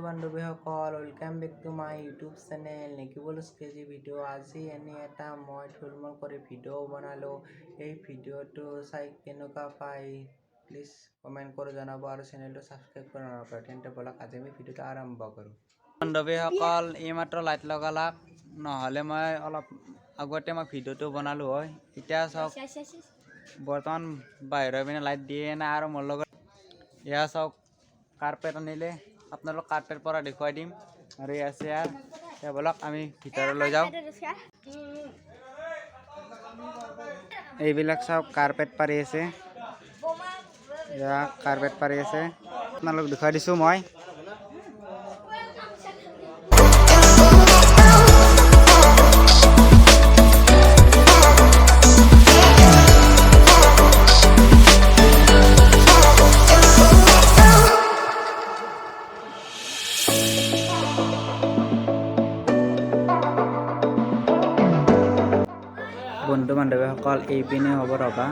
বান্ধৱীসকল welcome back to my YouTube channel নিকিবলছ কেজি video' আজি এনে এটা মই থুলমূল কৰি ভিডিঅ' বনালোঁ। এই ভিডিঅ'টো চাই কেনেকুৱা পাই প্লিজ কমেণ্ট কৰি জনাব আৰু চেনেলটো ছাবস্ক্ৰাইব কৰি নকৰে। তেন্তে ব'লক আজি আমি ভিডিঅ'টো আৰম্ভ কৰোঁ। বান্ধৱীসকল এইমাত্ৰ লাইট লগালাক, নহ'লে মই অলপ আগতে মই ভিডিঅ'টো বনালোঁ হয়। এতিয়া চাওক বৰ্তমান বাহিৰৰ পিনে লাইট দিয়ে নাই আৰু মোৰ লগত এয়া চাওক কাৰ্পেট আনিলে, আপোনালোক কাৰ্পেট পৰা দেখুৱাই দিম আৰু এয়া চেয়াৰ। এতিয়া ব'লক আমি ভিতৰলৈ যাওঁ। এইবিলাক চাওক কাৰ্পেট পাৰি আছে, এয়া কাৰ্পেট পাৰি আছে, আপোনালোক দেখুৱাই দিছোঁ মই। বন্ধু বান্ধৱীসকল এইপিনে হ'ব ৰ'বা।